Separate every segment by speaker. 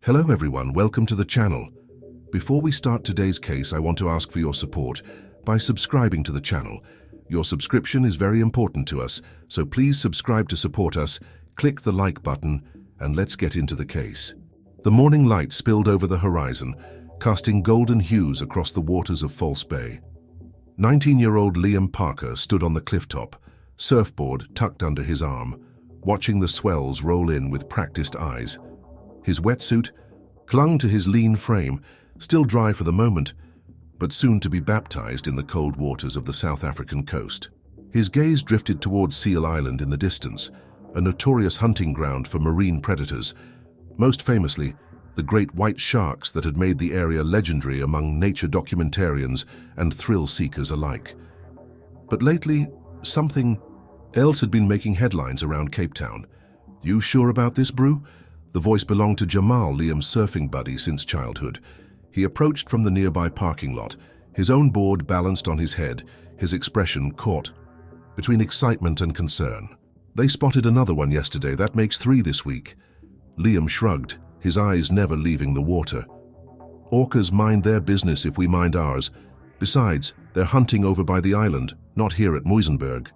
Speaker 1: Hello everyone, welcome to the channel. Before we start today's case, I want to ask for your support by subscribing to the channel. Your subscription is very important to us, so please subscribe to support us, click the like button, and let's get into the case. The morning light spilled over the horizon, casting golden hues across the waters of False Bay. 19-year-old Liam Parker stood on the clifftop, surfboard tucked under his arm, watching the swells roll in with practiced eyes. His wetsuit clung to his lean frame, still dry for the moment, but soon to be baptized in the cold waters of the South African coast. His gaze drifted towards Seal Island in the distance, a notorious hunting ground for marine predators, most famously, the great white sharks that had made the area legendary among nature documentarians and thrill-seekers alike. But lately, something else had been making headlines around Cape Town. "You sure about this, Brew?" The voice belonged to Jamal, Liam's surfing buddy since childhood. He approached from the nearby parking lot, his own board balanced on his head, his expression caught between excitement and concern. "They spotted another one yesterday, that makes 3 this week." Liam shrugged, his eyes never leaving the water. "Orcas mind their business if we mind ours. Besides, they're hunting over by the island, not here at Muizenberg."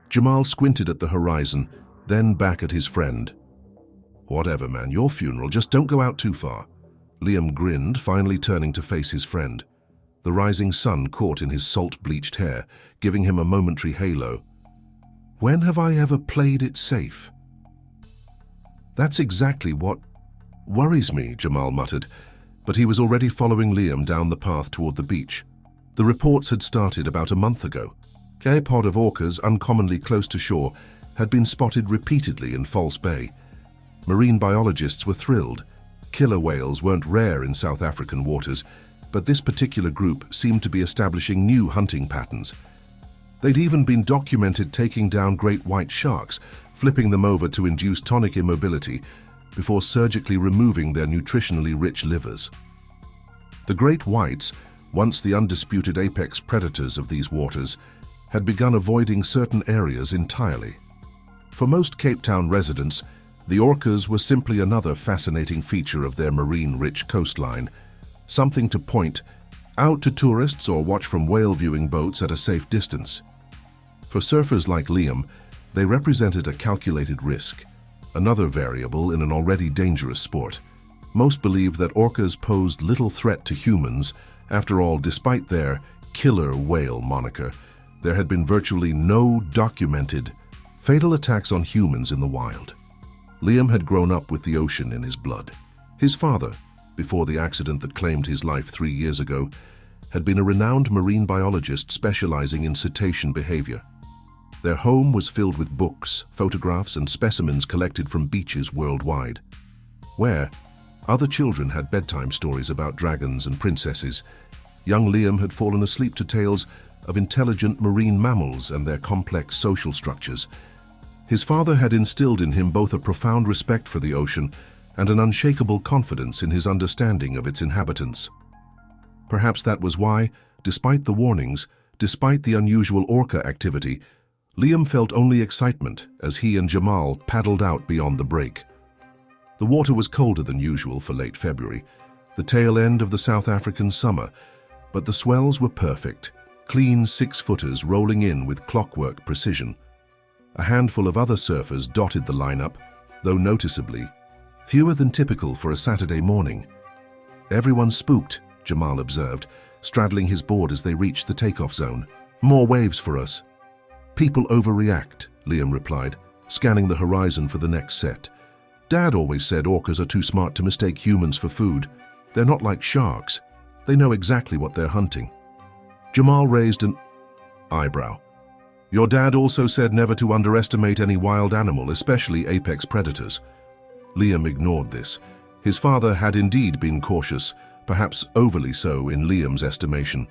Speaker 1: Jamal squinted at the horizon, then back at his friend. "Whatever, man, your funeral, just don't go out too far." Liam grinned, finally turning to face his friend. The rising sun caught in his salt-bleached hair, giving him a momentary halo. "When have I ever played it safe?" "That's exactly what worries me," Jamal muttered, but he was already following Liam down the path toward the beach. The reports had started about a month ago. A pod of orcas, uncommonly close to shore, had been spotted repeatedly in False Bay. Marine biologists were thrilled. Killer whales weren't rare in South African waters, but this particular group seemed to be establishing new hunting patterns. They'd even been documented taking down great white sharks, flipping them over to induce tonic immobility before surgically removing their nutritionally rich livers. The great whites, once the undisputed apex predators of these waters, had begun avoiding certain areas entirely. For most Cape Town residents, the orcas were simply another fascinating feature of their marine-rich coastline, something to point out to tourists or watch from whale-viewing boats at a safe distance. For surfers like Liam, they represented a calculated risk, another variable in an already dangerous sport. Most believed that orcas posed little threat to humans. After all, despite their killer whale moniker, there had been virtually no documented fatal attacks on humans in the wild. Liam had grown up with the ocean in his blood. His father, before the accident that claimed his life 3 years ago, had been a renowned marine biologist specializing in cetacean behavior. Their home was filled with books, photographs, and specimens collected from beaches worldwide. Where other children had bedtime stories about dragons and princesses, young Liam had fallen asleep to tales of intelligent marine mammals and their complex social structures. His father had instilled in him both a profound respect for the ocean and an unshakable confidence in his understanding of its inhabitants. Perhaps that was why, despite the warnings, despite the unusual orca activity, Liam felt only excitement as he and Jamal paddled out beyond the break. The water was colder than usual for late February, the tail end of the South African summer, but the swells were perfect, clean 6-footers rolling in with clockwork precision. A handful of other surfers dotted the lineup, though noticeably fewer than typical for a Saturday morning. "Everyone's spooked," Jamal observed, straddling his board as they reached the takeoff zone. "More waves for us." "People overreact," Liam replied, scanning the horizon for the next set. "Dad always said orcas are too smart to mistake humans for food. They're not like sharks. They know exactly what they're hunting." Jamal raised an eyebrow. "Your dad also said never to underestimate any wild animal, especially apex predators." Liam ignored this. His father had indeed been cautious, perhaps overly so in Liam's estimation.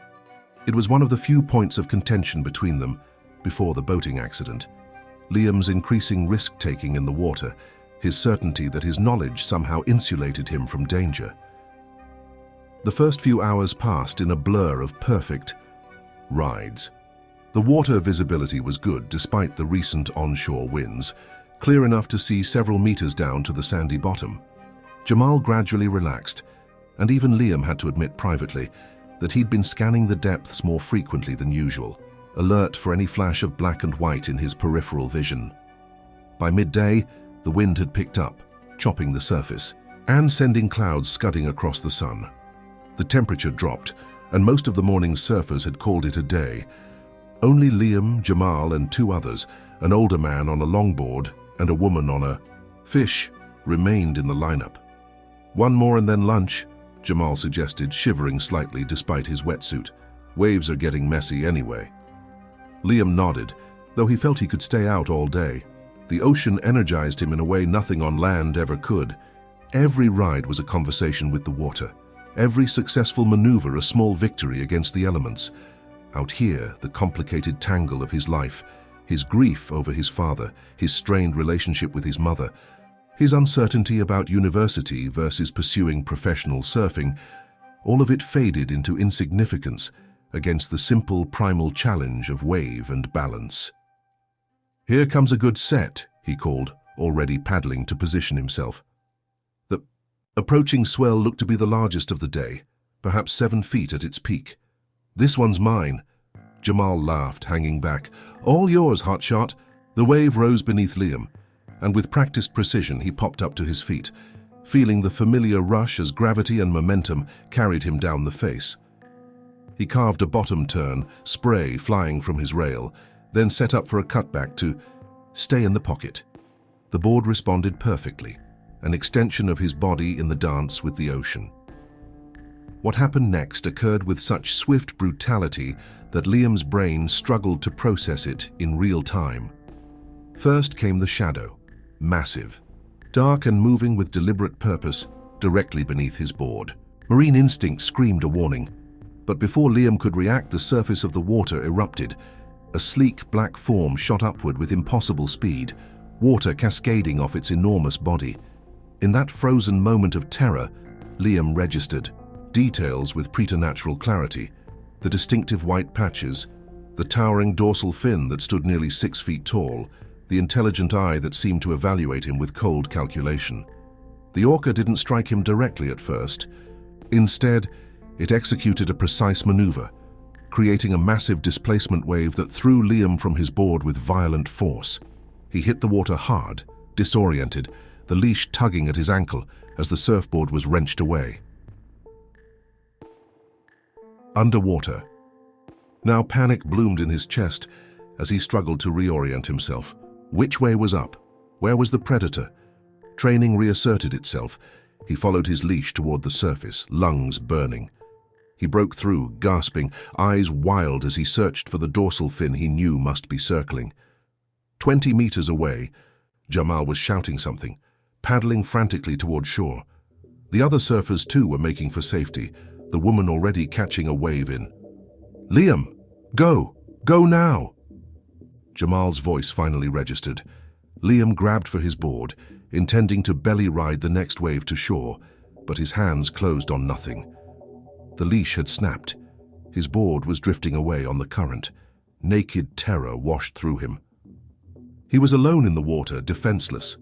Speaker 1: It was one of the few points of contention between them before the boating accident. Liam's increasing risk-taking in the water, his certainty that his knowledge somehow insulated him from danger. The first few hours passed in a blur of perfect rides. The water visibility was good despite the recent onshore winds, clear enough to see several meters down to the sandy bottom. Jamal gradually relaxed, and even Liam had to admit privately that he'd been scanning the depths more frequently than usual, alert for any flash of black and white in his peripheral vision. By midday, the wind had picked up, chopping the surface, and sending clouds scudding across the sun. The temperature dropped, and most of the morning's surfers had called it a day. Only Liam, Jamal, and two others, an older man on a longboard and a woman on a fish, remained in the lineup. "One more and then lunch," Jamal suggested, shivering slightly despite his wetsuit. "Waves are getting messy anyway." Liam nodded, though he felt he could stay out all day. The ocean energized him in a way nothing on land ever could. Every ride was a conversation with the water. Every successful maneuver a small victory against the elements. Out here, the complicated tangle of his life, his grief over his father, his strained relationship with his mother, his uncertainty about university versus pursuing professional surfing, all of it faded into insignificance against the simple primal challenge of wave and balance. "Here comes a good set," he called, already paddling to position himself. The approaching swell looked to be the largest of the day, perhaps 7 feet at its peak. "This one's mine." Jamal laughed, hanging back. "All yours, hotshot." The wave rose beneath Liam, and with practiced precision he popped up to his feet, feeling the familiar rush as gravity and momentum carried him down the face. He carved a bottom turn, spray flying from his rail, then set up for a cutback to stay in the pocket. The board responded perfectly, an extension of his body in the dance with the ocean. What happened next occurred with such swift brutality that Liam's brain struggled to process it in real time. First came the shadow, massive, dark and moving with deliberate purpose, directly beneath his board. Marine instinct screamed a warning, but before Liam could react, the surface of the water erupted. A sleek black form shot upward with impossible speed, water cascading off its enormous body. In that frozen moment of terror, Liam registered details with preternatural clarity: the distinctive white patches, the towering dorsal fin that stood nearly 6 feet tall, the intelligent eye that seemed to evaluate him with cold calculation. The Orca didn't strike him directly at first. Instead, it executed a precise maneuver, creating a massive displacement wave that threw Liam from his board with violent force. He hit the water hard, disoriented, the leash tugging at his ankle as the surfboard was wrenched away. Underwater. Now panic bloomed in his chest as he struggled to reorient himself. Which way was up? Where was the predator? Training reasserted itself. He followed his leash toward the surface, lungs burning. He broke through, gasping, eyes wild as he searched for the dorsal fin he knew must be circling. 20 meters away, Jamal was shouting something, paddling frantically toward shore. The other surfers too were making for safety, the woman already catching a wave in. "Liam, go! Go now!" Jamal's voice finally registered. Liam grabbed for his board, intending to belly ride the next wave to shore, but his hands closed on nothing. The leash had snapped. His board was drifting away on the current. Naked terror washed through him. He was alone in the water, defenseless.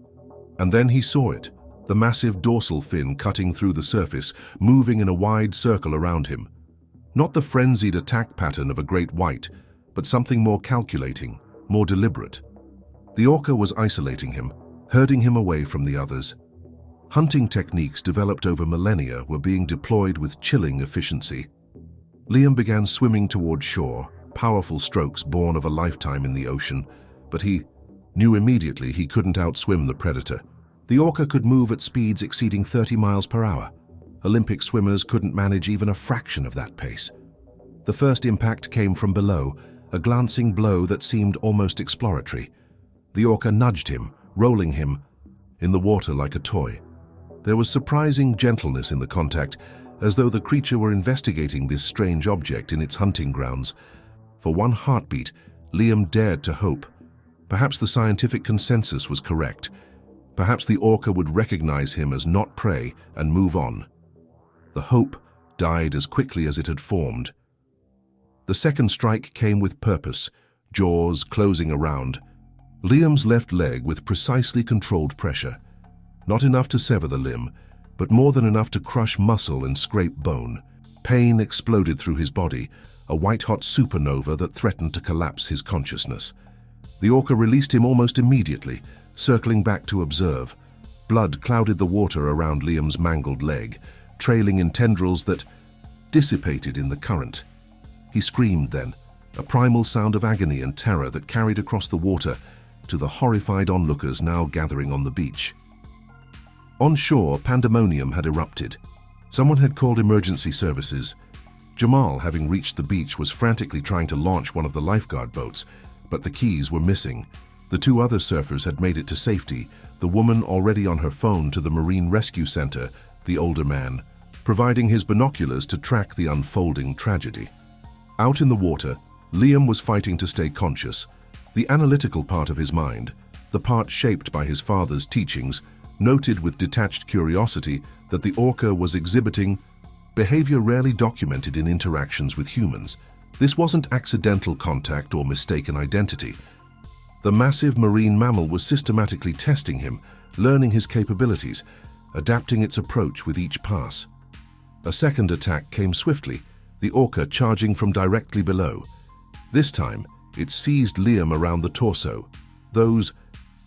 Speaker 1: And then he saw it, the massive dorsal fin cutting through the surface, moving in a wide circle around him. Not the frenzied attack pattern of a great white, but something more calculating, more deliberate. The Orca was isolating him, herding him away from the others. Hunting techniques developed over millennia were being deployed with chilling efficiency. Liam began swimming toward shore, powerful strokes born of a lifetime in the ocean, but he knew immediately he couldn't outswim the predator. The Orca could move at speeds exceeding 30 miles per hour. Olympic swimmers couldn't manage even a fraction of that pace. The first impact came from below, a glancing blow that seemed almost exploratory. The Orca nudged him, rolling him in the water like a toy. There was surprising gentleness in the contact, as though the creature were investigating this strange object in its hunting grounds. For one heartbeat, Liam dared to hope. Perhaps the scientific consensus was correct. Perhaps the Orca would recognize him as not prey and move on. The hope died as quickly as it had formed. The second strike came with purpose, jaws closing around. Liam's left leg with precisely controlled pressure. Not enough to sever the limb, but more than enough to crush muscle and scrape bone. Pain exploded through his body, a white-hot supernova that threatened to collapse his consciousness. The orca released him almost immediately, circling back to observe. Blood clouded the water around Liam's mangled leg, trailing in tendrils that dissipated in the current. He screamed then, a primal sound of agony and terror that carried across the water to the horrified onlookers now gathering on the beach. On shore, pandemonium had erupted. Someone had called emergency services. Jamal, having reached the beach, was frantically trying to launch one of the lifeguard boats, but the keys were missing. The two other surfers had made it to safety, the woman already on her phone to the Marine Rescue Center, the older man, providing his binoculars to track the unfolding tragedy. Out in the water, Liam was fighting to stay conscious. The analytical part of his mind, the part shaped by his father's teachings, noted with detached curiosity that the orca was exhibiting behavior rarely documented in interactions with humans. This wasn't accidental contact or mistaken identity. The massive marine mammal was systematically testing him, learning his capabilities, adapting its approach with each pass. A second attack came swiftly, the orca charging from directly below. This time, it seized Liam around the torso, those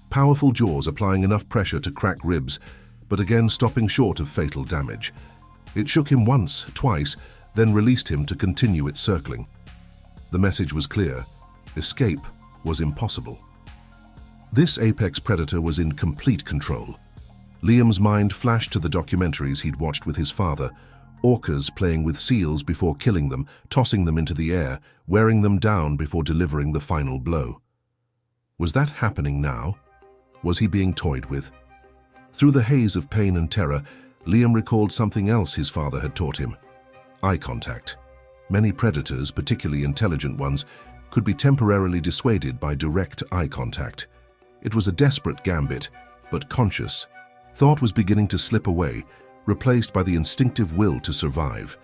Speaker 1: powerful jaws applying enough pressure to crack ribs, but again stopping short of fatal damage. It shook him once, twice, then released him to continue its circling. The message was clear. Escape was impossible. This apex predator was in complete control. Liam's mind flashed to the documentaries he'd watched with his father, orcas playing with seals before killing them, tossing them into the air, wearing them down before delivering the final blow. Was that happening now? Was he being toyed with? Through the haze of pain and terror, Liam recalled something else his father had taught him: eye contact. Many predators, particularly intelligent ones, could be temporarily dissuaded by direct eye contact. It was a desperate gambit, but conscious. Thought was beginning to slip away, replaced by the instinctive will to survive.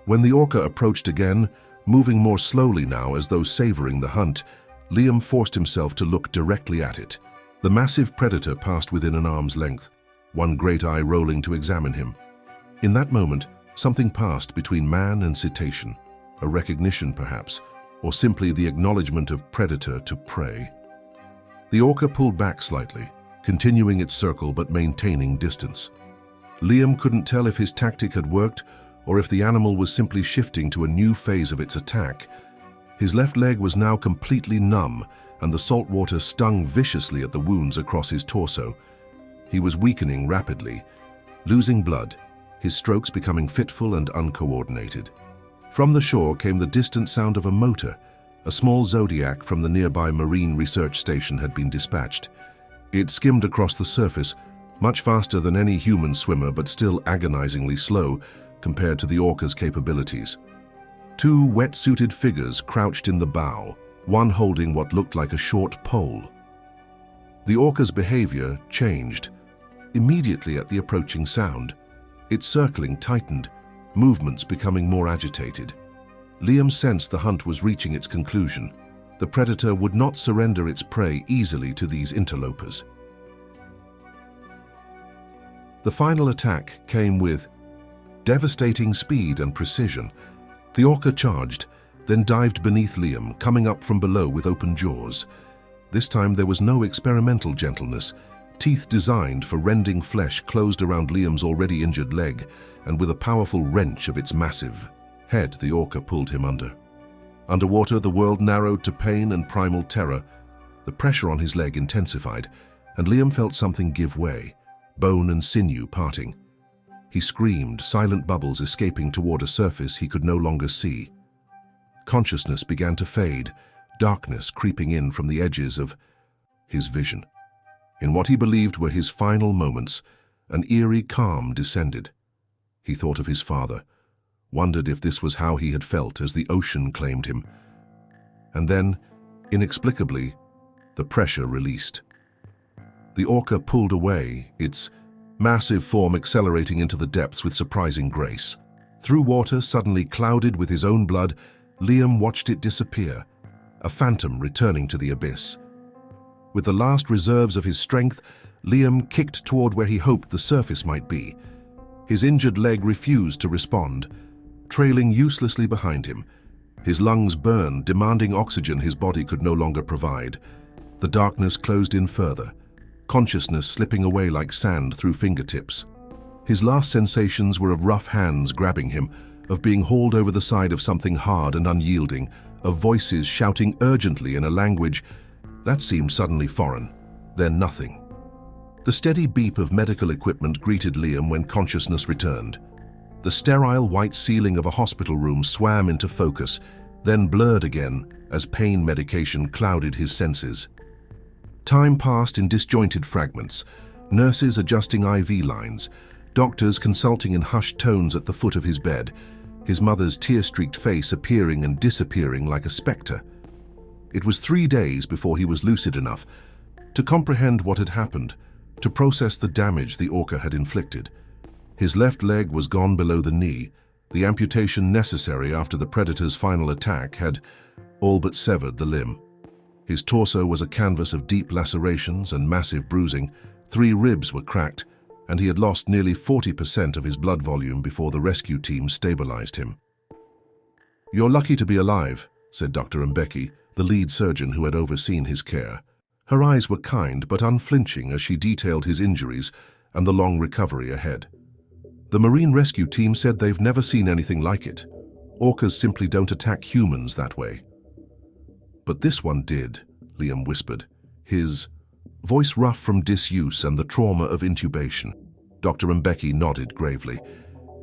Speaker 1: When the orca approached again, moving more slowly now as though savoring the hunt, Liam forced himself to look directly at it. The massive predator passed within an arm's length, one great eye rolling to examine him. In that moment, something passed between man and cetacean, a recognition perhaps, or simply the acknowledgement of predator to prey. The orca pulled back slightly, continuing its circle but maintaining distance. Liam couldn't tell if his tactic had worked or if the animal was simply shifting to a new phase of its attack. His left leg was now completely numb, and the salt water stung viciously at the wounds across his torso. He was weakening rapidly, losing blood, his strokes becoming fitful and uncoordinated. From the shore came the distant sound of a motor. A small Zodiac from the nearby Marine Research Station had been dispatched. It skimmed across the surface, much faster than any human swimmer but still agonizingly slow compared to the orca's capabilities. Two wetsuited figures crouched in the bow, one holding what looked like a short pole. The orca's behavior changed immediately at the approaching sound. Its circling tightened, movements becoming more agitated. Liam sensed the hunt was reaching its conclusion. The predator would not surrender its prey easily to these interlopers. The final attack came with devastating speed and precision. The orca charged, then dived beneath Liam, coming up from below with open jaws. This time there was no experimental gentleness. Teeth designed for rending flesh closed around Liam's already injured leg, and with a powerful wrench of its massive head, the orca pulled him under. Underwater, the world narrowed to pain and primal terror. The pressure on his leg intensified, and Liam felt something give way, bone and sinew parting. He screamed, silent bubbles escaping toward a surface he could no longer see. Consciousness began to fade, darkness creeping in from the edges of his vision. In what he believed were his final moments, an eerie calm descended. He thought of his father, wondered if this was how he had felt as the ocean claimed him. And then, inexplicably, the pressure released. The orca pulled away, its massive form accelerating into the depths with surprising grace. Through water suddenly clouded with his own blood, Liam watched it disappear, a phantom returning to the abyss. With the last reserves of his strength, Liam kicked toward where he hoped the surface might be. His injured leg refused to respond, trailing uselessly behind him. His lungs burned, demanding oxygen his body could no longer provide. The darkness closed in further, consciousness slipping away like sand through fingertips. His last sensations were of rough hands grabbing him, of being hauled over the side of something hard and unyielding, of voices shouting urgently in a language that seemed suddenly foreign, then nothing. The steady beep of medical equipment greeted Liam when consciousness returned. The sterile white ceiling of a hospital room swam into focus, then blurred again as pain medication clouded his senses. Time passed in disjointed fragments, nurses adjusting IV lines, doctors consulting in hushed tones at the foot of his bed, his mother's tear-streaked face appearing and disappearing like a spectre. It was 3 days before he was lucid enough to comprehend what had happened, to process the damage the Orca had inflicted. His left leg was gone below the knee. The amputation necessary after the predator's final attack had all but severed the limb. His torso was a canvas of deep lacerations and massive bruising. 3 ribs were cracked, and he had lost nearly 40% of his blood volume before the rescue team stabilized him. "You're lucky to be alive," said Dr. Mbeki, the lead surgeon who had overseen his care. Her eyes were kind but unflinching as she detailed his injuries and the long recovery ahead. "The Marine rescue team said they've never seen anything like it. Orcas simply don't attack humans that way." "But this one did," Liam whispered, his voice rough from disuse and the trauma of intubation. Dr. Mbeki nodded gravely.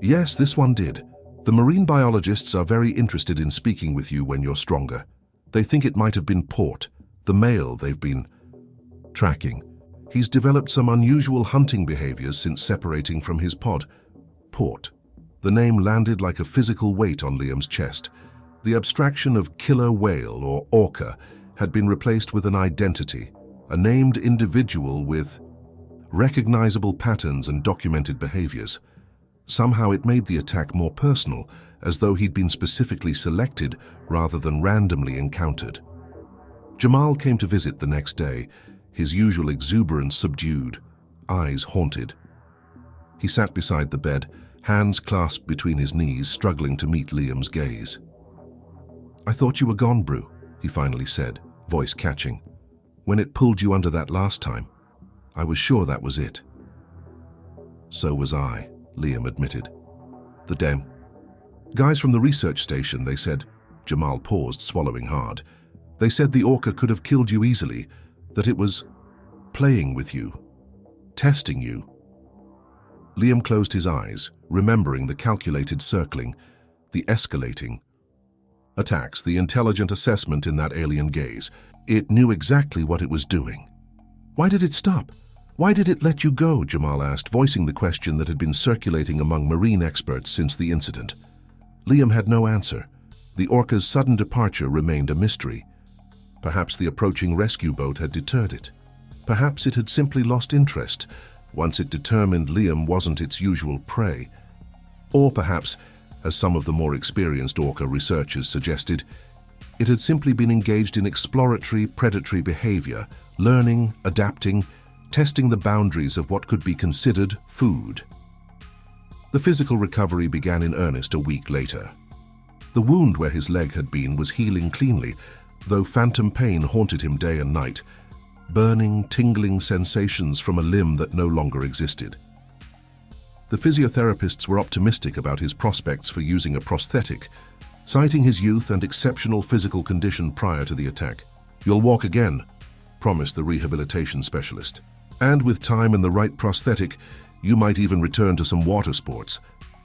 Speaker 1: "Yes, this one did. The marine biologists are very interested in speaking with you when you're stronger. They think it might have been Port, the male they've been tracking. He's developed some unusual hunting behaviors since separating from his pod." Port. The name landed like a physical weight on Liam's chest. The abstraction of killer whale or orca had been replaced with an identity, a named individual with recognizable patterns and documented behaviors. Somehow it made the attack more personal, as though he'd been specifically selected rather than randomly encountered. Jamal came to visit the next day, his usual exuberance subdued, eyes haunted. He sat beside the bed, hands clasped between his knees, struggling to meet Liam's gaze. "I thought you were gone, Brew," he finally said, voice catching. "When it pulled you under that last time, I was sure that was it." "So was I," Liam admitted. "The damn guys from the research station, they said." Jamal paused, swallowing hard. "They said the Orca could have killed you easily, that it was playing with you, testing you." Liam closed his eyes, remembering the calculated circling, the escalating attacks, the intelligent assessment in that alien gaze. It knew exactly what it was doing. "Why did it stop? Why did it let you go?" Jamal asked, voicing the question that had been circulating among marine experts since the incident. Liam had no answer. The Orca's sudden departure remained a mystery. Perhaps the approaching rescue boat had deterred it. Perhaps it had simply lost interest once it determined Liam wasn't its usual prey. Or perhaps, as some of the more experienced Orca researchers suggested, it had simply been engaged in exploratory, predatory behavior, learning, adapting, testing the boundaries of what could be considered food. The physical recovery began in earnest a week later. The wound where his leg had been was healing cleanly, though phantom pain haunted him day and night, burning, tingling sensations from a limb that no longer existed. The physiotherapists were optimistic about his prospects for using a prosthetic, citing his youth and exceptional physical condition prior to the attack. "You'll walk again," promised the rehabilitation specialist. "And with time and the right prosthetic, you might even return to some water sports,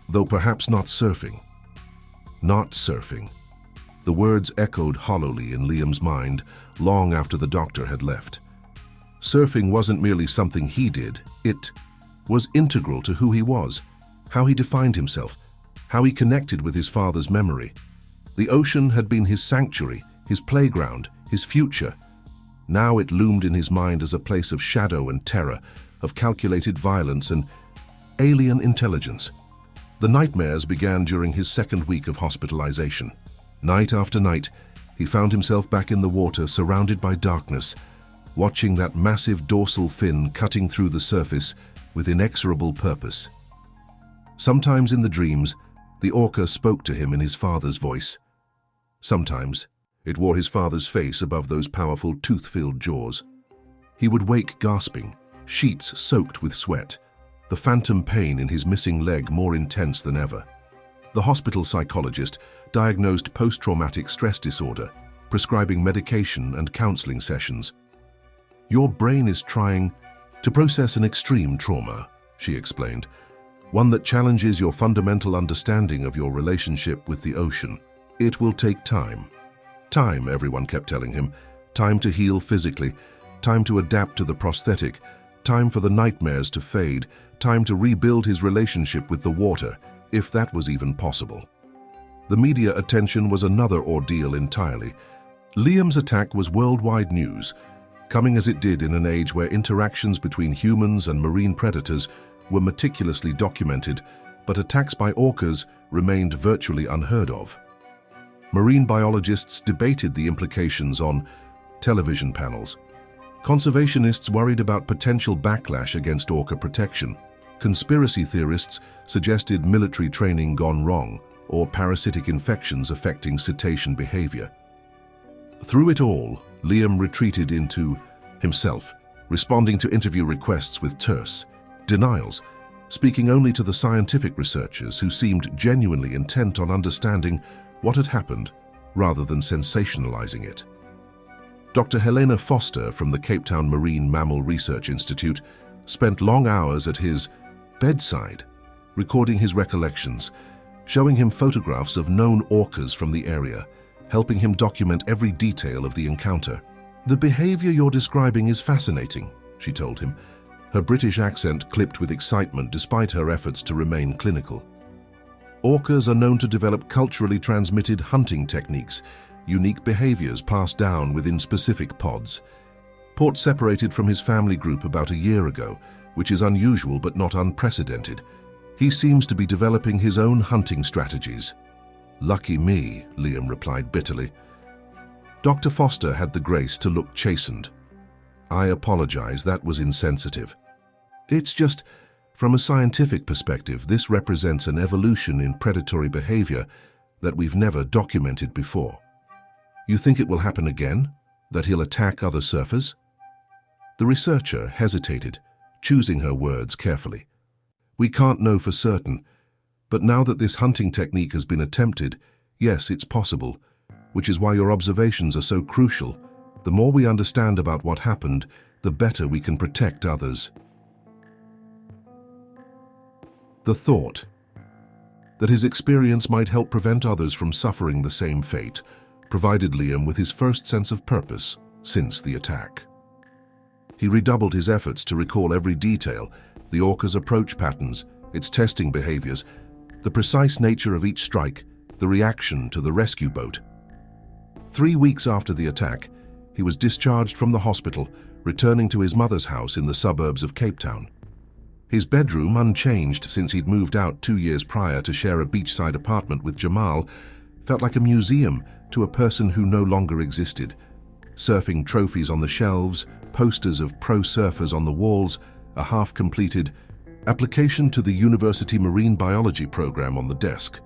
Speaker 1: though perhaps not surfing." Not surfing. The words echoed hollowly in Liam's mind long after the doctor had left. Surfing wasn't merely something he did, it was integral to who he was, how he defined himself, how he connected with his father's memory. The ocean had been his sanctuary, his playground, his future. Now it loomed in his mind as a place of shadow and terror, of calculated violence and alien intelligence. The nightmares began during his second week of hospitalization. Night after night, he found himself back in the water, surrounded by darkness, watching that massive dorsal fin cutting through the surface with inexorable purpose. Sometimes in the dreams, the Orca spoke to him in his father's voice. Sometimes, it wore his father's face above those powerful tooth-filled jaws. He would wake gasping, sheets soaked with sweat, the phantom pain in his missing leg more intense than ever. The hospital psychologist diagnosed post-traumatic stress disorder, prescribing medication and counseling sessions. "Your brain is trying to process an extreme trauma," she explained, "one that challenges your fundamental understanding of your relationship with the ocean. It will take time." Time, everyone kept telling him. Time to heal physically, time to adapt to the prosthetic, time for the nightmares to fade, time to rebuild his relationship with the water, if that was even possible. The media attention was another ordeal entirely. Liam's attack was worldwide news, coming as it did in an age where interactions between humans and marine predators were meticulously documented, but attacks by orcas remained virtually unheard of. Marine biologists debated the implications on television panels. Conservationists worried about potential backlash against orca protection. Conspiracy theorists suggested military training gone wrong or parasitic infections affecting cetacean behavior. Through it all, Liam retreated into himself, responding to interview requests with terse denials, speaking only to the scientific researchers who seemed genuinely intent on understanding what had happened rather than sensationalizing it. Dr. Helena Foster from the Cape Town Marine Mammal Research Institute spent long hours at his bedside, recording his recollections, showing him photographs of known orcas from the area, helping him document every detail of the encounter. "The behavior you're describing is fascinating," she told him, her British accent clipped with excitement despite her efforts to remain clinical. "Orcas are known to develop culturally transmitted hunting techniques, unique behaviors passed down within specific pods. Port separated from his family group about a year ago, which is unusual but not unprecedented. He seems to be developing his own hunting strategies." "Lucky me," Liam replied bitterly. Dr. Foster had the grace to look chastened. "I apologize, that was insensitive. It's just, from a scientific perspective, this represents an evolution in predatory behavior that we've never documented before. You think it will happen again? That he'll attack other surfers?" The researcher hesitated, choosing her words carefully. "We can't know for certain, but now that this hunting technique has been attempted, yes, it's possible, which is why your observations are so crucial. The more we understand about what happened, the better we can protect others." The thought that his experience might help prevent others from suffering the same fate provided Liam with his first sense of purpose since the attack. He redoubled his efforts to recall every detail, the orca's approach patterns, its testing behaviors, the precise nature of each strike, the reaction to the rescue boat. 3 weeks after the attack, he was discharged from the hospital, returning to his mother's house in the suburbs of Cape Town. His bedroom, unchanged since he'd moved out 2 years prior to share a beachside apartment with Jamal, felt like a museum to a person who no longer existed. Surfing trophies on the shelves, posters of pro surfers on the walls, a half-completed application to the University Marine Biology program on the desk.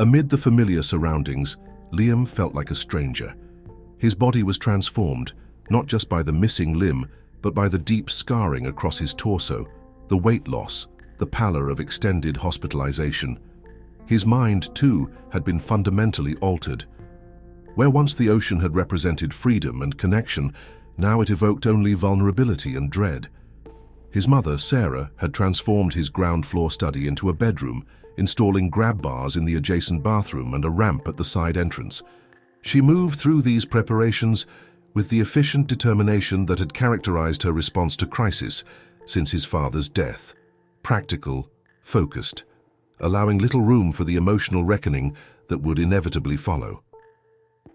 Speaker 1: Amid the familiar surroundings, Liam felt like a stranger. His body was transformed, not just by the missing limb, but by the deep scarring across his torso, the weight loss, the pallor of extended hospitalization. His mind, too, had been fundamentally altered. Where once the ocean had represented freedom and connection, now it evoked only vulnerability and dread. His mother, Sarah, had transformed his ground-floor study into a bedroom, installing grab bars in the adjacent bathroom and a ramp at the side entrance. She moved through these preparations with the efficient determination that had characterized her response to crisis since his father's death. Practical, focused, allowing little room for the emotional reckoning that would inevitably follow.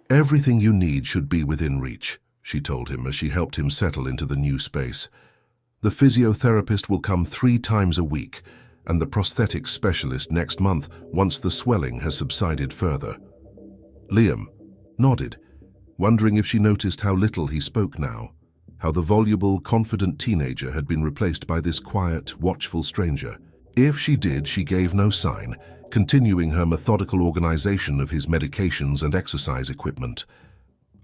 Speaker 1: "Everything you need should be within reach," she told him as she helped him settle into the new space. "The physiotherapist will come 3 times a week, and the prosthetics specialist next month once the swelling has subsided further." Liam nodded, wondering if she noticed how little he spoke now, how the voluble, confident teenager had been replaced by this quiet, watchful stranger. If she did, she gave no sign, continuing her methodical organization of his medications and exercise equipment.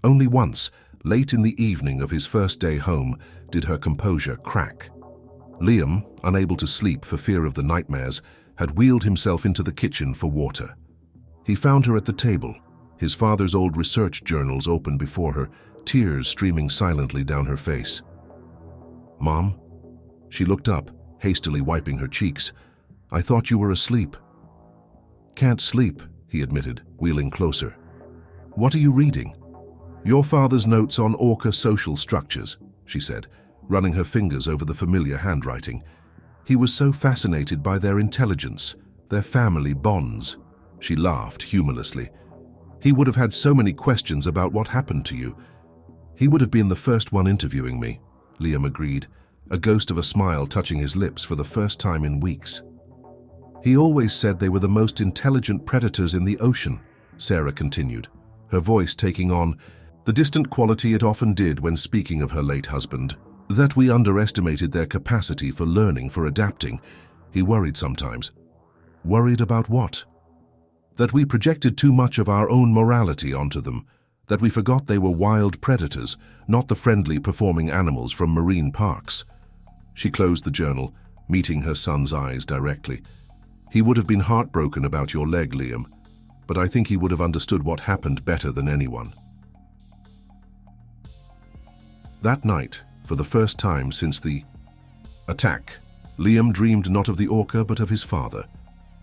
Speaker 1: Only once, late in the evening of his first day home, did her composure crack. Liam, unable to sleep for fear of the nightmares, had wheeled himself into the kitchen for water. He found her at the table, his father's old research journals open before her, tears streaming silently down her face. "Mom?" She looked up, hastily wiping her cheeks. "I thought you were asleep." "Can't sleep," he admitted, wheeling closer. "What are you reading?" "Your father's notes on Orca social structures," she said, running her fingers over the familiar handwriting. "He was so fascinated by their intelligence, their family bonds." She laughed humorlessly. "He would have had so many questions about what happened to you." "He would have been the first one interviewing me," Liam agreed, a ghost of a smile touching his lips for the first time in weeks. "He always said they were the most intelligent predators in the ocean," Sarah continued, her voice taking on the distant quality it often did when speaking of her late husband. "That we underestimated their capacity for learning, for adapting. He worried sometimes." "Worried about what?" "That we projected too much of our own morality onto them, that we forgot they were wild predators, not the friendly performing animals from marine parks." She closed the journal, meeting her son's eyes directly. "He would have been heartbroken about your leg, Liam, but I think he would have understood what happened better than anyone." That night, for the first time since the attack, Liam dreamed not of the Orca but of his father.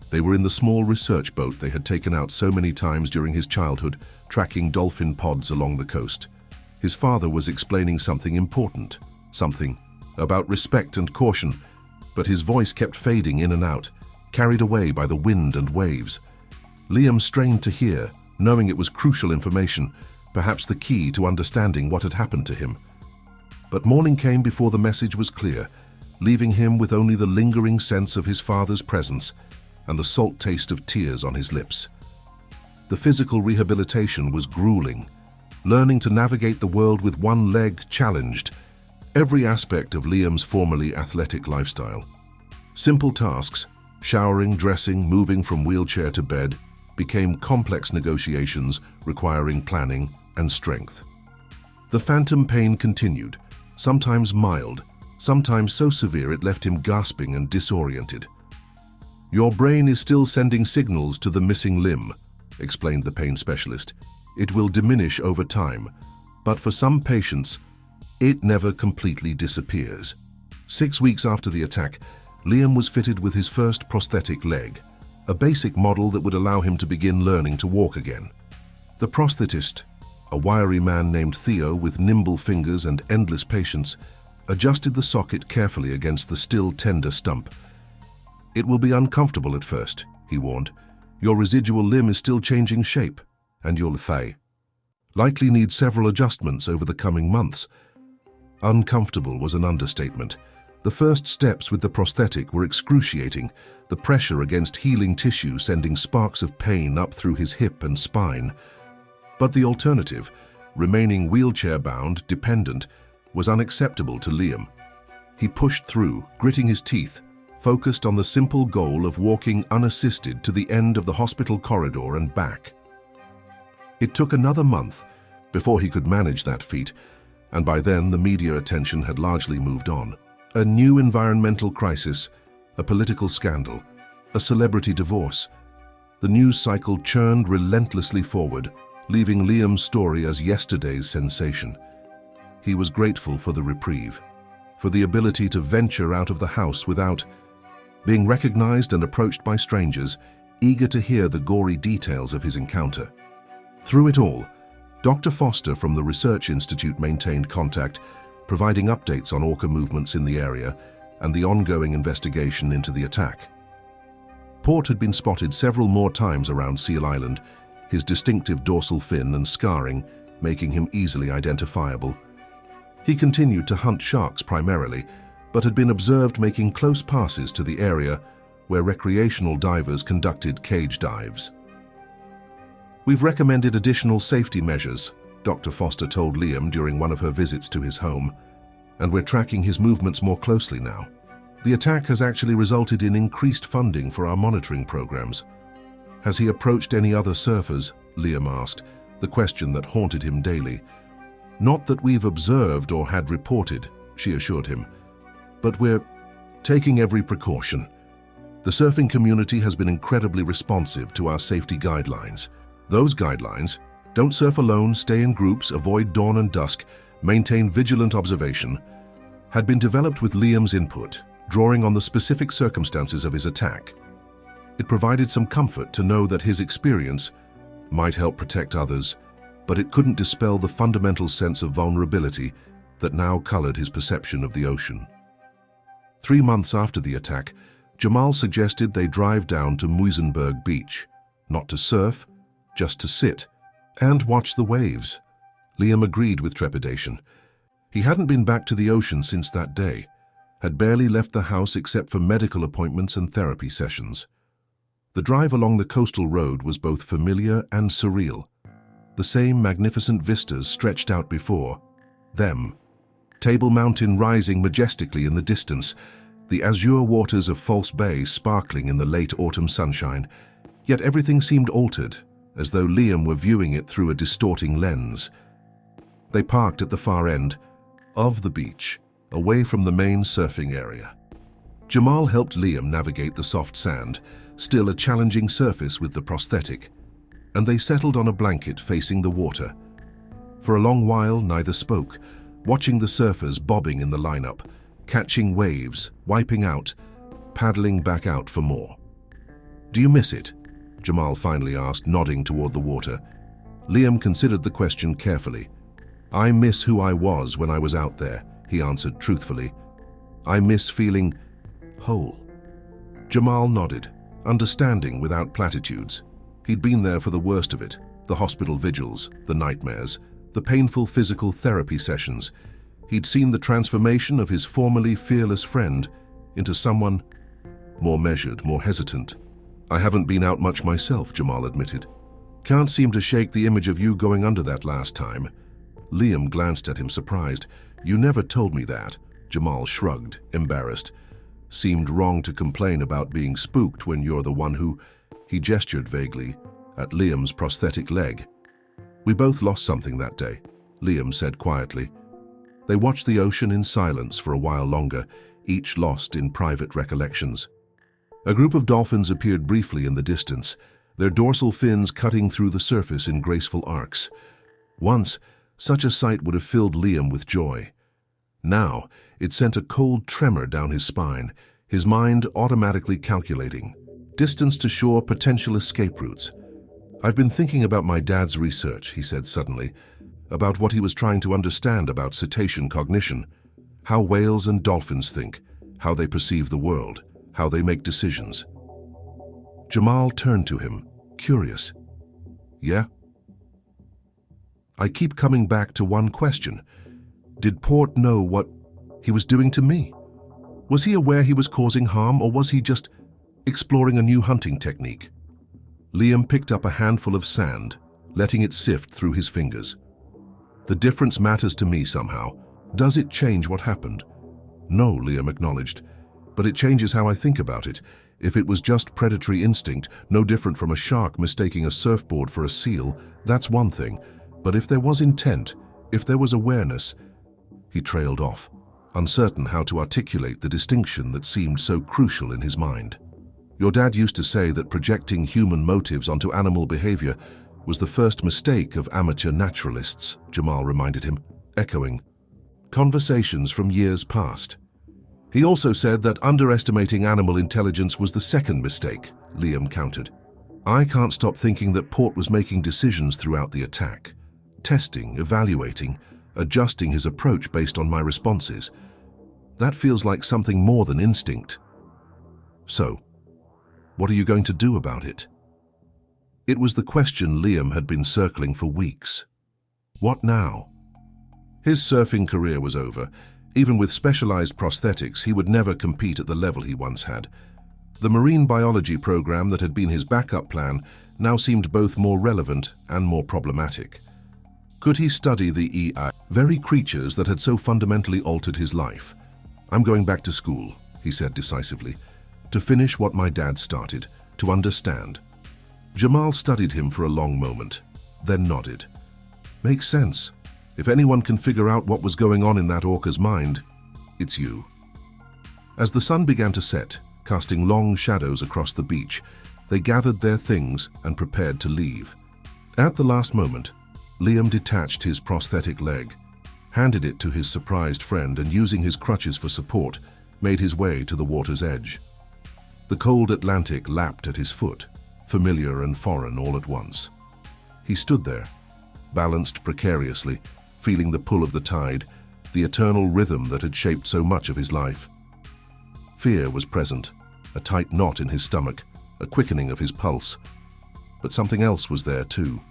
Speaker 1: They were in the small research boat they had taken out so many times during his childhood, tracking dolphin pods along the coast. His father was explaining something important, something about respect and caution, but his voice kept fading in and out, carried away by the wind and waves. Liam strained to hear, knowing it was crucial information, perhaps the key to understanding what had happened to him. But morning came before the message was clear, leaving him with only the lingering sense of his father's presence and the salt taste of tears on his lips. The physical rehabilitation was grueling, learning to navigate the world with one leg challenged, every aspect of Liam's formerly athletic lifestyle. Simple tasks, showering, dressing, moving from wheelchair to bed, became complex negotiations requiring planning and strength. The phantom pain continued, sometimes mild, sometimes so severe it left him gasping and disoriented. "Your brain is still sending signals to the missing limb," explained the pain specialist. "It will diminish over time, but for some patients, it never completely disappears." 6 weeks after the attack, Liam was fitted with his first prosthetic leg, a basic model that would allow him to begin learning to walk again. The prosthetist, a wiry man named Theo with nimble fingers and endless patience, adjusted the socket carefully against the still tender stump. "It will be uncomfortable at first," he warned. "Your residual limb is still changing shape, and you'll likely need several adjustments over the coming months." Uncomfortable was an understatement. The first steps with the prosthetic were excruciating, the pressure against healing tissue sending sparks of pain up through his hip and spine. But the alternative, remaining wheelchair-bound, dependent, was unacceptable to Liam. He pushed through, gritting his teeth, focused on the simple goal of walking unassisted to the end of the hospital corridor and back. It took another month before he could manage that feat, and by then the media attention had largely moved on. A new environmental crisis, a political scandal, a celebrity divorce. The news cycle churned relentlessly forward, leaving Liam's story as yesterday's sensation. He was grateful for the reprieve, for the ability to venture out of the house without being recognized and approached by strangers, eager to hear the gory details of his encounter. Through it all, Dr. Foster from the Research Institute maintained contact, providing updates on Orca movements in the area and the ongoing investigation into the attack. Port had been spotted several more times around Seal Island, his distinctive dorsal fin and scarring making him easily identifiable. He continued to hunt sharks primarily, but had been observed making close passes to the area where recreational divers conducted cage dives. "We've recommended additional safety measures," Dr. Foster told Liam during one of her visits to his home, "and we're tracking his movements more closely now." The attack has actually resulted in increased funding for our monitoring programs. Has he approached any other surfers? Liam asked, the question that haunted him daily. Not that we've observed or had reported, she assured him. But we're taking every precaution. The surfing community has been incredibly responsive to our safety guidelines. Those guidelines: don't surf alone, stay in groups, avoid dawn and dusk, maintain vigilant observation, had been developed with Liam's input, drawing on the specific circumstances of his attack. It provided some comfort to know that his experience might help protect others, but it couldn't dispel the fundamental sense of vulnerability that now colored his perception of the ocean. 3 months after the attack, Jamal suggested they drive down to Muizenberg Beach, not to surf, just to sit and watch the waves. Liam agreed with trepidation. He hadn't been back to the ocean since that day, had barely left the house except for medical appointments and therapy sessions. The drive along the coastal road was both familiar and surreal. The same magnificent vistas stretched out before them. Table Mountain rising majestically in the distance, the azure waters of False Bay sparkling in the late autumn sunshine, yet everything seemed altered, as though Liam were viewing it through a distorting lens. They parked at the far end of the beach, away from the main surfing area. Jamal helped Liam navigate the soft sand, still a challenging surface with the prosthetic, and they settled on a blanket facing the water. For a long while, neither spoke, watching the surfers bobbing in the lineup, catching waves, wiping out, paddling back out for more. "Do you miss it?" Jamal finally asked, nodding toward the water. Liam considered the question carefully. "I miss who I was when I was out there," he answered truthfully. "I miss feeling whole." Jamal nodded, understanding without platitudes. He'd been there for the worst of it, the hospital vigils, the nightmares, the painful physical therapy sessions. He'd seen the transformation of his formerly fearless friend into someone more measured, more hesitant. "I haven't been out much myself," Jamal admitted. "Can't seem to shake the image of you going under that last time." Liam glanced at him, surprised. "You never told me that." Jamal shrugged, embarrassed. "Seemed wrong to complain about being spooked when you're the one who—" He gestured vaguely at Liam's prosthetic leg. "We both lost something that day," Liam said quietly. They watched the ocean in silence for a while longer, each lost in private recollections. A group of dolphins appeared briefly in the distance, their dorsal fins cutting through the surface in graceful arcs. Once, such a sight would have filled Liam with joy. Now, it sent a cold tremor down his spine, his mind automatically calculating distance to shore, potential escape routes. "I've been thinking about my dad's research," he said suddenly, about what he was trying to understand about cetacean cognition, how whales and dolphins think, how they perceive the world, how they make decisions. Jamal turned to him, curious. "Yeah?" "I keep coming back to one question. Did Port know what he was doing to me? Was he aware he was causing harm, or was he just exploring a new hunting technique?" Liam picked up a handful of sand, letting it sift through his fingers. "The difference matters to me somehow. Does it change what happened?" "No," Liam acknowledged, "but it changes how I think about it. If it was just predatory instinct, no different from a shark mistaking a surfboard for a seal, that's one thing. But if there was intent, if there was awareness—" He trailed off, uncertain how to articulate the distinction that seemed so crucial in his mind. "Your dad used to say that projecting human motives onto animal behavior was the first mistake of amateur naturalists," Jamal reminded him, echoing conversations from years past. "He also said that underestimating animal intelligence was the second mistake," Liam countered. "I can't stop thinking that Port was making decisions throughout the attack, testing, evaluating, adjusting his approach based on my responses. That feels like something more than instinct. So, what are you going to do about it?" It was the question Liam had been circling for weeks. What now? His surfing career was over. Even with specialized prosthetics, he would never compete at the level he once had. The marine biology program that had been his backup plan now seemed both more relevant and more problematic. Could he study the very creatures that had so fundamentally altered his life? "I'm going back to school," he said decisively. "To finish what my dad started, to understand." Jamal studied him for a long moment, then nodded. "Makes sense. If anyone can figure out what was going on in that orca's mind, it's you." As the sun began to set, casting long shadows across the beach, they gathered their things and prepared to leave. At the last moment, Liam detached his prosthetic leg, handed it to his surprised friend, and using his crutches for support, made his way to the water's edge. The cold Atlantic lapped at his foot, familiar and foreign all at once. He stood there, balanced precariously, feeling the pull of the tide, the eternal rhythm that had shaped so much of his life. Fear was present, a tight knot in his stomach, a quickening of his pulse. But something else was there too.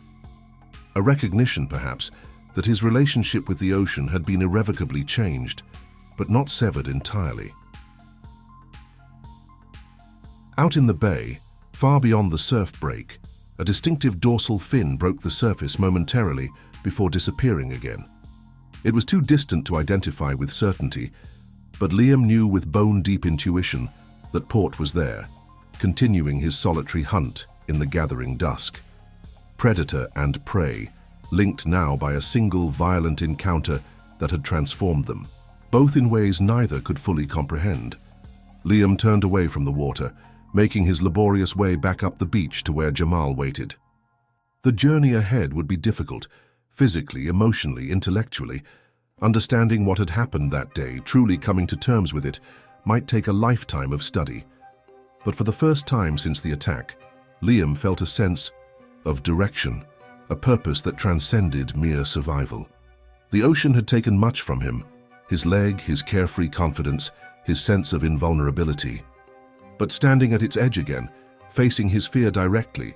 Speaker 1: A recognition, perhaps, that his relationship with the ocean had been irrevocably changed, but not severed entirely. Out in the bay, far beyond the surf break, a distinctive dorsal fin broke the surface momentarily before disappearing again. It was too distant to identify with certainty, but Liam knew with bone-deep intuition that port was there, continuing his solitary hunt in the gathering dusk. Predator and prey, linked now by a single violent encounter that had transformed them, both in ways neither could fully comprehend. Liam turned away from the water, making his laborious way back up the beach to where Jamal waited. The journey ahead would be difficult, physically, emotionally, intellectually. Understanding what had happened that day, truly coming to terms with it, might take a lifetime of study. But for the first time since the attack, Liam felt a sense of direction, a purpose that transcended mere survival. The ocean had taken much from him, his leg, his carefree confidence, his sense of invulnerability. But standing at its edge again, facing his fear directly,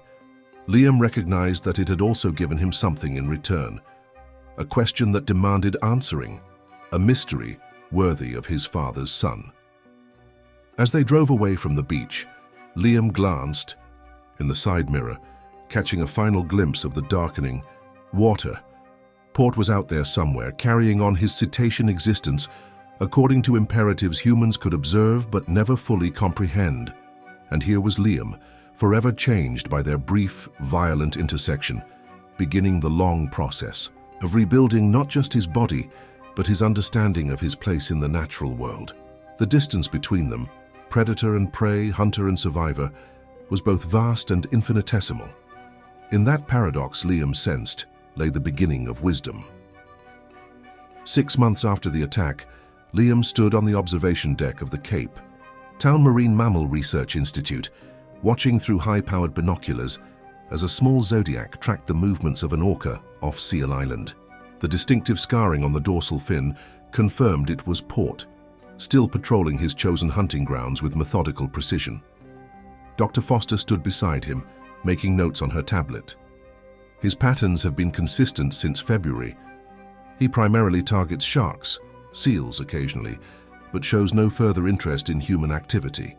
Speaker 1: Liam recognized that it had also given him something in return. A question that demanded answering, a mystery worthy of his father's son. As they drove away from the beach, Liam glanced in the side mirror, catching a final glimpse of the darkening water. Port was out there somewhere, carrying on his cetacean existence according to imperatives humans could observe but never fully comprehend. And here was Liam, forever changed by their brief, violent intersection, beginning the long process of rebuilding not just his body, but his understanding of his place in the natural world. The distance between them, predator and prey, hunter and survivor, was both vast and infinitesimal. In that paradox, Liam sensed, lay the beginning of wisdom. 6 months after the attack, Liam stood on the observation deck of the Cape Town Marine Mammal Research Institute, watching through high-powered binoculars as a small zodiac tracked the movements of an orca off Seal Island. The distinctive scarring on the dorsal fin confirmed it was Port, still patrolling his chosen hunting grounds with methodical precision. Dr. Foster stood beside him, making notes on her tablet. His patterns have been consistent since February. He primarily targets sharks, seals occasionally, but shows no further interest in human activity.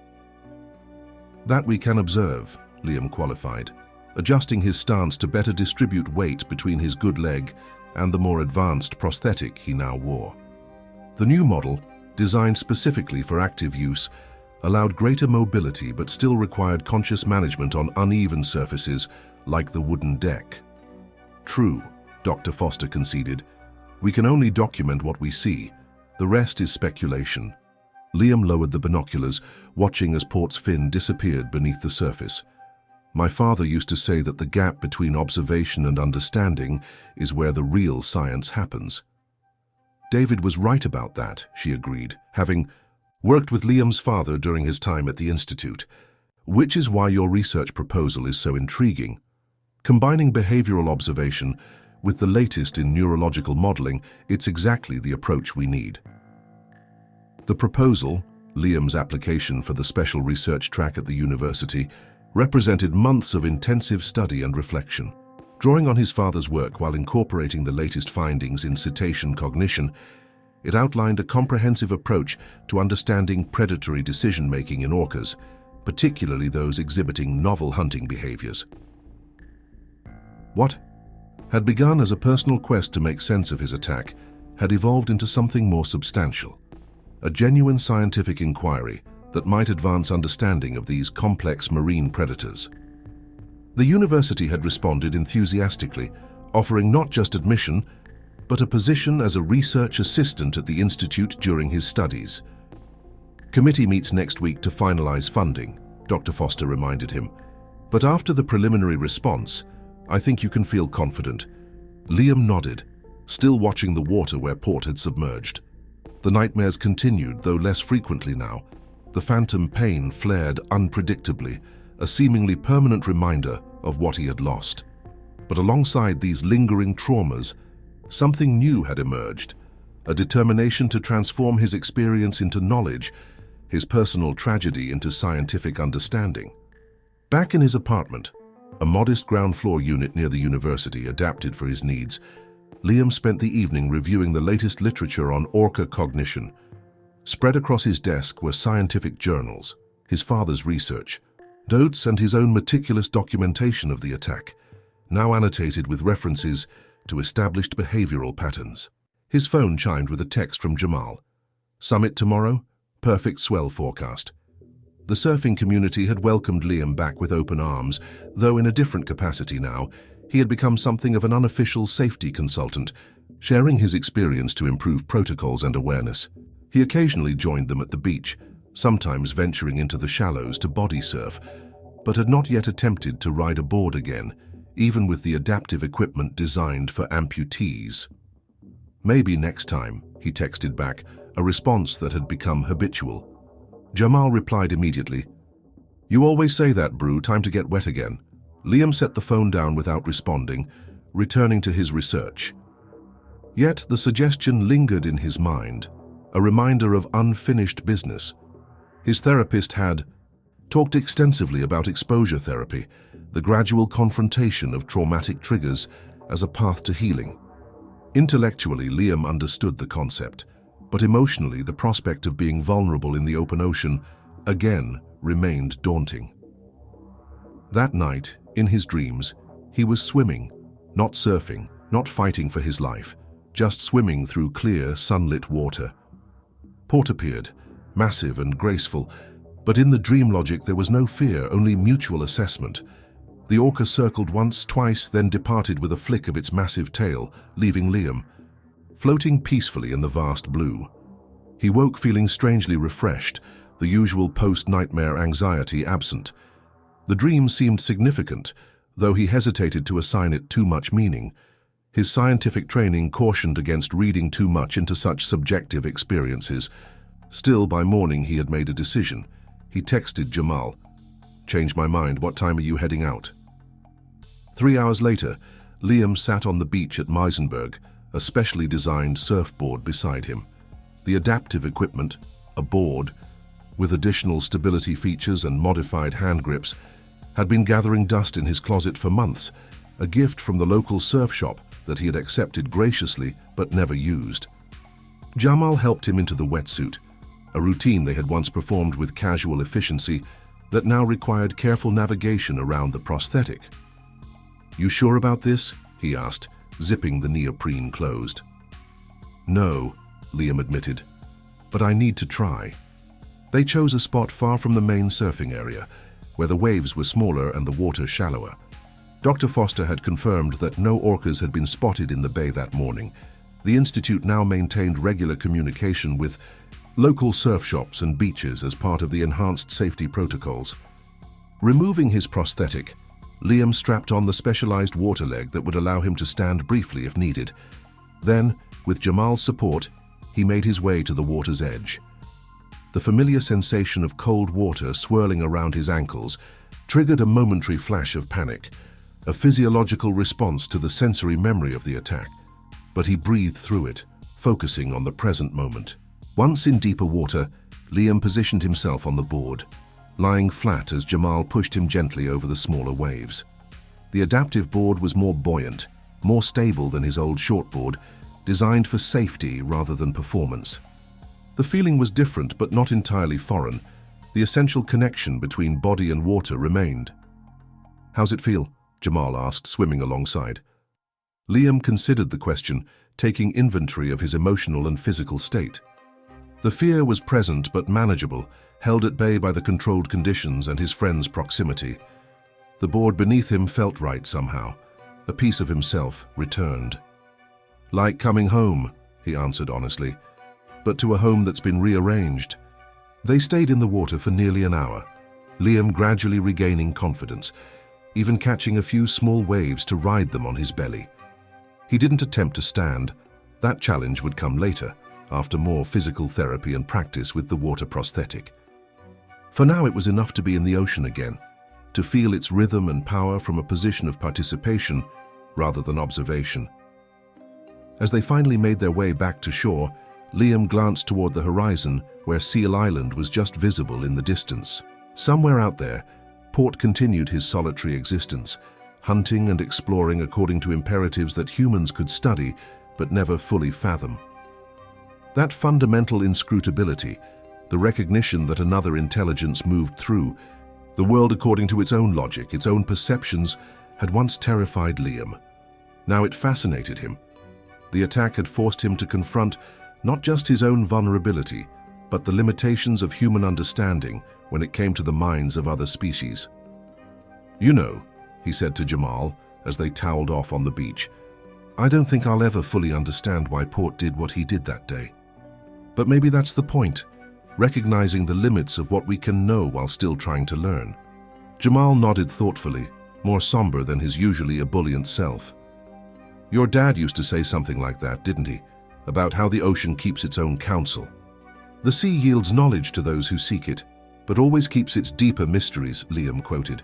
Speaker 1: "That we can observe," Liam qualified, adjusting his stance to better distribute weight between his good leg and the more advanced prosthetic he now wore. The new model, designed specifically for active use, allowed greater mobility but still required conscious management on uneven surfaces like the wooden deck. "True," Dr. Foster conceded. "We can only document what we see. The rest is speculation." Liam lowered the binoculars, watching as Port's fin disappeared beneath the surface. "My father used to say that the gap between observation and understanding is where the real science happens." David was right about that, she agreed, having worked with Liam's father during his time at the Institute, which is why your research proposal is so intriguing. Combining behavioral observation with the latest in neurological modeling, it's exactly the approach we need. The proposal, Liam's application for the special research track at the university, represented months of intensive study and reflection. Drawing on his father's work while incorporating the latest findings in cetacean cognition, it outlined a comprehensive approach to understanding predatory decision-making in orcas, particularly those exhibiting novel hunting behaviors. What had begun as a personal quest to make sense of his attack had evolved into something more substantial. a genuine scientific inquiry that might advance understanding of these complex marine predators. The university had responded enthusiastically, offering not just admission, but a position as a research assistant at the institute during his studies. Committee meets next week to finalize funding, Dr. Foster reminded him. But after the preliminary response, I think you can feel confident. Liam nodded, still watching the water where Port had submerged. The nightmares continued, though less frequently now. The phantom pain flared unpredictably, a seemingly permanent reminder of what he had lost. But alongside these lingering traumas, something new had emerged, a determination to transform his experience into knowledge, his personal tragedy into scientific understanding. Back in his apartment, a modest ground-floor unit near the university adapted for his needs, Liam spent the evening reviewing the latest literature on Orca cognition. Spread across his desk were scientific journals, his father's research, notes and his own meticulous documentation of the attack, now annotated with references to established behavioral patterns. His phone chimed with a text from Jamal. Summit tomorrow? Perfect swell forecast. The surfing community had welcomed Liam back with open arms, though in a different capacity now. He had become something of an unofficial safety consultant, sharing his experience to improve protocols and awareness. He occasionally joined them at the beach, sometimes venturing into the shallows to body surf, but had not yet attempted to ride a board again, even with the adaptive equipment designed for amputees. Maybe next time, he texted back, a response that had become habitual. Jamal replied immediately, "You always say that, Brew, time to get wet again." Liam set the phone down without responding, returning to his research. Yet the suggestion lingered in his mind, a reminder of unfinished business. His therapist had talked extensively about exposure therapy, the gradual confrontation of traumatic triggers as a path to healing. Intellectually, Liam understood the concept, but emotionally, the prospect of being vulnerable in the open ocean again remained daunting. That night, in his dreams, he was swimming, not surfing, not fighting for his life, just swimming through clear, sunlit water. Port appeared, massive and graceful, but in the dream logic there was no fear, only mutual assessment. The Orca circled once, twice, then departed with a flick of its massive tail, leaving Liam floating peacefully in the vast blue. He woke feeling strangely refreshed, the usual post-nightmare anxiety absent. The dream seemed significant, though he hesitated to assign it too much meaning. His scientific training cautioned against reading too much into such subjective experiences. Still, by morning he had made a decision. He texted Jamal, "Changed my mind, what time are you heading out?" 3 hours later, Liam sat on the beach at Meisenberg, a specially designed surfboard beside him. The adaptive equipment, a board, with additional stability features and modified hand grips, had been gathering dust in his closet for months, a gift from the local surf shop that he had accepted graciously but never used. Jamal helped him into the wetsuit, a routine they had once performed with casual efficiency that now required careful navigation around the prosthetic. "You sure about this?" he asked, zipping the neoprene closed. "No," Liam admitted, "but I need to try." They chose a spot far from the main surfing area, where the waves were smaller and the water shallower. Dr. Foster had confirmed that no orcas had been spotted in the bay that morning. The institute now maintained regular communication with local surf shops and beaches as part of the enhanced safety protocols. Removing his prosthetic, Liam strapped on the specialized water leg that would allow him to stand briefly if needed. Then, with Jamal's support, he made his way to the water's edge. The familiar sensation of cold water swirling around his ankles triggered a momentary flash of panic, a physiological response to the sensory memory of the attack. But he breathed through it, focusing on the present moment. Once in deeper water, Liam positioned himself on the board, lying flat as Jamal pushed him gently over the smaller waves. The adaptive board was more buoyant, more stable than his old shortboard, designed for safety rather than performance. The feeling was different but not entirely foreign. The essential connection between body and water remained. "How's it feel?" Jamal asked, swimming alongside. Liam considered the question, taking inventory of his emotional and physical state. The fear was present but manageable, held at bay by the controlled conditions and his friend's proximity. The board beneath him felt right somehow. A piece of himself returned. "Like coming home," he answered honestly, "but to a home that's been rearranged." They stayed in the water for nearly an hour, Liam gradually regaining confidence, even catching a few small waves to ride them on his belly. He didn't attempt to stand. That challenge would come later, after more physical therapy and practice with the water prosthetic. For now, it was enough to be in the ocean again, to feel its rhythm and power from a position of participation rather than observation. As they finally made their way back to shore, Liam glanced toward the horizon where Seal Island was just visible in the distance. Somewhere out there, Port continued his solitary existence, hunting and exploring according to imperatives that humans could study but never fully fathom. That fundamental inscrutability, the recognition that another intelligence moved through, the world according to its own logic, its own perceptions, had once terrified Liam. Now it fascinated him. The attack had forced him to confront not just his own vulnerability, but the limitations of human understanding when it came to the minds of other species. "You know," he said to Jamal as they toweled off on the beach, "I don't think I'll ever fully understand why Port did what he did that day. But maybe that's the point, recognizing the limits of what we can know while still trying to learn." Jamal nodded thoughtfully, more somber than his usually ebullient self. "Your dad used to say something like that, didn't he? About how the ocean keeps its own counsel. The sea yields knowledge to those who seek it, but always keeps its deeper mysteries," Liam quoted,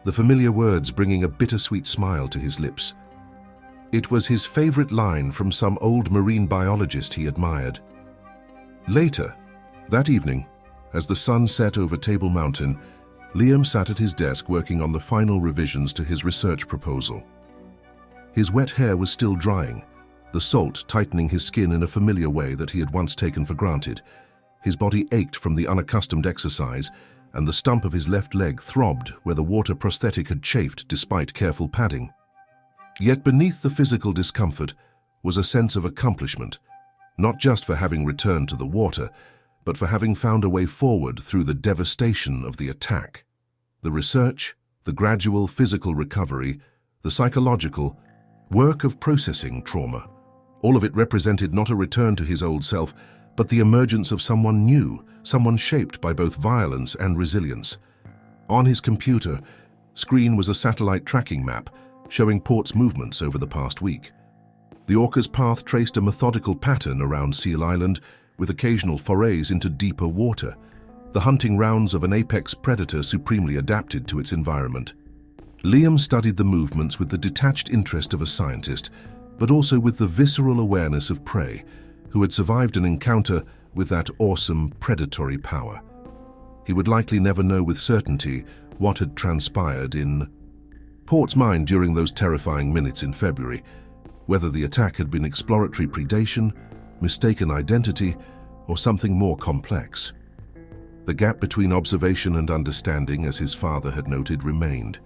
Speaker 1: the familiar words bringing a bittersweet smile to his lips. It was his favorite line from some old marine biologist he admired. Later, that evening, as the sun set over Table Mountain, Liam sat at his desk working on the final revisions to his research proposal. His wet hair was still drying, the salt tightening his skin in a familiar way that he had once taken for granted. His body ached from the unaccustomed exercise, and the stump of his left leg throbbed where the water prosthetic had chafed despite careful padding. Yet beneath the physical discomfort was a sense of accomplishment, not just for having returned to the water, but for having found a way forward through the devastation of the attack. The research, the gradual physical recovery, the psychological work of processing trauma, all of it represented not a return to his old self, but the emergence of someone new, someone shaped by both violence and resilience. On his computer screen was a satellite tracking map showing Port's movements over the past week. The Orca's path traced a methodical pattern around Seal Island, with occasional forays into deeper water, the hunting rounds of an apex predator supremely adapted to its environment. Liam studied the movements with the detached interest of a scientist, but also with the visceral awareness of prey, who had survived an encounter with that awesome predatory power. He would likely never know with certainty what had transpired in Port's mind during those terrifying minutes in February, whether the attack had been exploratory predation, mistaken identity, or something more complex. The gap between observation and understanding, as his father had noted, remained.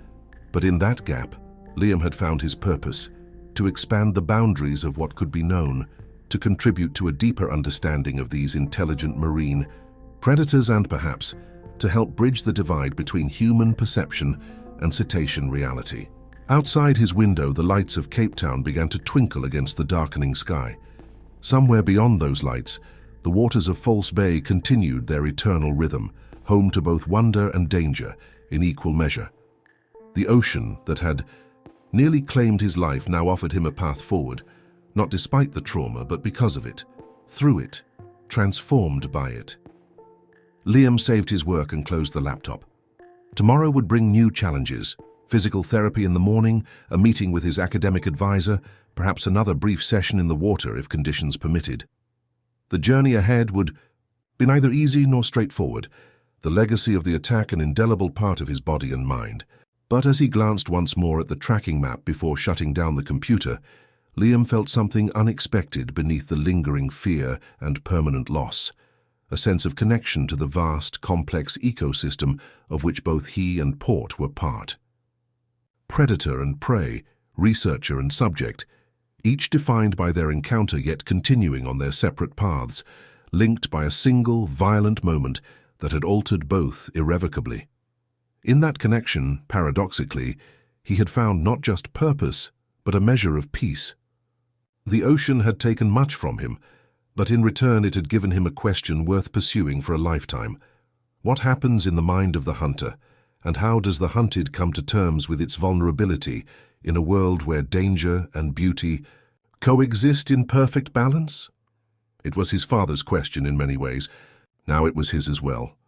Speaker 1: But in that gap, Liam had found his purpose, to expand the boundaries of what could be known, to contribute to a deeper understanding of these intelligent marine predators and perhaps to help bridge the divide between human perception and cetacean reality. Outside his window, the lights of Cape Town began to twinkle against the darkening sky. Somewhere beyond those lights, the waters of False Bay continued their eternal rhythm, home to both wonder and danger in equal measure. The ocean that had nearly claimed his life now offered him a path forward, not despite the trauma, but because of it, through it, transformed by it. Liam saved his work and closed the laptop. Tomorrow would bring new challenges: physical therapy in the morning, a meeting with his academic advisor, perhaps another brief session in the water if conditions permitted. The journey ahead would be neither easy nor straightforward, the legacy of the attack an indelible part of his body and mind. But as he glanced once more at the tracking map before shutting down the computer, Liam felt something unexpected beneath the lingering fear and permanent loss, a sense of connection to the vast, complex ecosystem of which both he and Port were part. Predator and prey, researcher and subject, each defined by their encounter yet continuing on their separate paths, linked by a single violent moment that had altered both irrevocably. In that connection, paradoxically, he had found not just purpose, but a measure of peace. The ocean had taken much from him, but in return it had given him a question worth pursuing for a lifetime. What happens in the mind of the hunter, and how does the hunted come to terms with its vulnerability in a world where danger and beauty coexist in perfect balance? It was his father's question in many ways. Now it was his as well.